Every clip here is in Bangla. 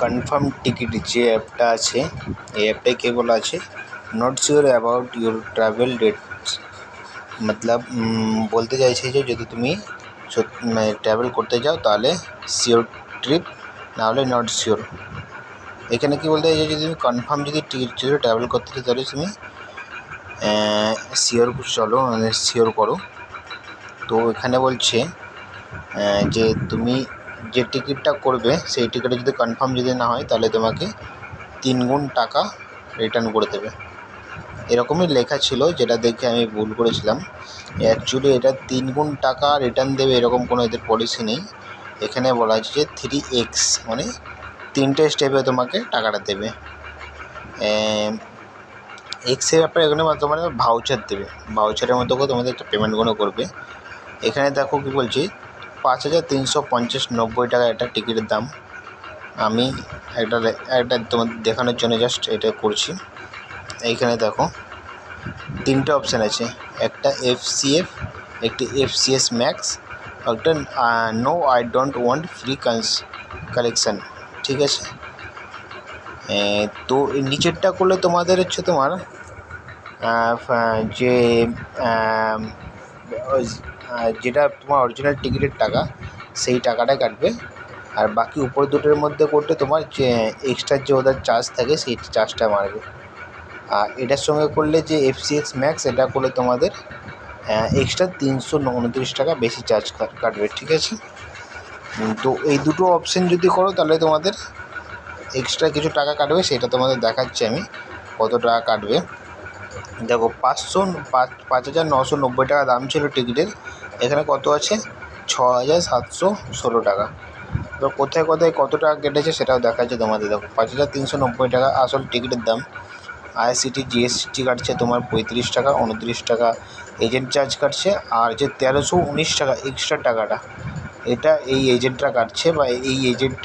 কনফার্ম টিকিট যে অ্যাপটা আছে এই অ্যাপটায় কে বলা আছে not sure about your travel dates, মতলব বলতে চাইছে যে যদি তুমি ট্রাভেল করতে যাও তাহলে শিওর ট্রিপ, না হলে নট শিওর। এখানে কি বলতে চাইছে যদি তুমি কনফার্ম যদি টিকিট ছিল ট্রাভেল করতে চাও তাহলে তুমি শিওর চলো, মানে শিওর করো। তো এখানে বলছে যে তুমি যে টিকিটটা করবে সেই টিকিটে যদি কনফার্ম যদি না হয় তাহলে তোমাকে 3 গুণ টাকা রিটার্ন করে দেবে। এরকমই লেখা ছিল, যেটা দেখে আমি ভুল করেছিলাম। অ্যাকচুয়ালি এটা 3 গুণ টাকা রিটার্ন দেবে এরকম কোনো এদের পলিসি নেই। এখানে বলা হয়েছে যে 3x, মানে 3টে স্টেপে তোমাকে টাকাটা দেবে। এক্সের ব্যাপারে এখানে তোমার ভাউচার দেবে, ভাউচারের মতো করে তোমাদের একটা পেমেন্টগুলো করবে। এখানে দেখো কী বলছি, 5,350 টাকা একটা টিকিটের দাম। আমি একটা তোমাদের দেখানোর জন্য জাস্ট এটা করছি। এইখানে দেখো 3টে অপশান আছে, একটা FCF, একটি FCS ম্যাক্স, একটা no I don't want free collection, ঠিক আছে। তো এই নিচেরটা করলে তোমাদের হচ্ছে তোমার যে যেটা তোমার অরিজিনাল টিকিটের টাকা সেই টাকাটা কাটবে, আর বাকি উপর দুটোর মধ্যে করতে তোমার যে এক্সট্রা যে ওদের চার্জ থাকে সেই চার্জটা মারবে। আর এটার সঙ্গে করলে যে FCX ম্যাক্স এটা করলে তোমাদের এক্সট্রা 329 টাকা বেশি চার্জ কাটবে, ঠিক আছে। তো এই দুটো অপশান যদি করো তাহলে তোমাদের এক্সট্রা কিছু টাকা কাটবে, সেটা তোমাদের দেখাচ্ছি আমি কত টাকা কাটবে। দেখো 5,990 টাকা দাম ছিল টিকিটের, এখানে কত আছে 6,716 টাকা। তো কোথায় কোথায় কত টাকা কেটেছে সেটাও দেখাচ্ছে তোমাদের। দেখো 5,390 টাকা আসল টিকিটের দাম, IRCTC GST কাটছে তোমার 35 টাকা, 29 টাকা এজেন্ট চার্জ কাটছে, আর যে 1,319 টাকা এক্সট্রা টাকাটা এটা এই এজেন্টরা কাটছে, বা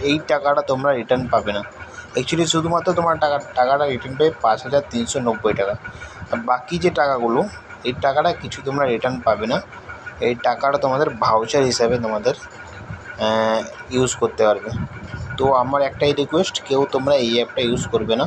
এই টাকাটা তোমরা রিটার্ন পাবে না। অ্যাকচুয়ালি শুধুমাত্র তোমার টাকাটা রিটার্ন পাবে 5,390 টাকা। বাকি যে টাকাগুলো এই টাকাটা কিছু তোমরা রিটার্ন পাবে না, এই টাকাটা তোমাদের ভাউচার হিসাবে তোমাদের ইউজ করতে পারবে। তো আমার একটাই রিকোয়েস্ট, কেউ তোমরা এই অ্যাপটা ইউজ করবে না।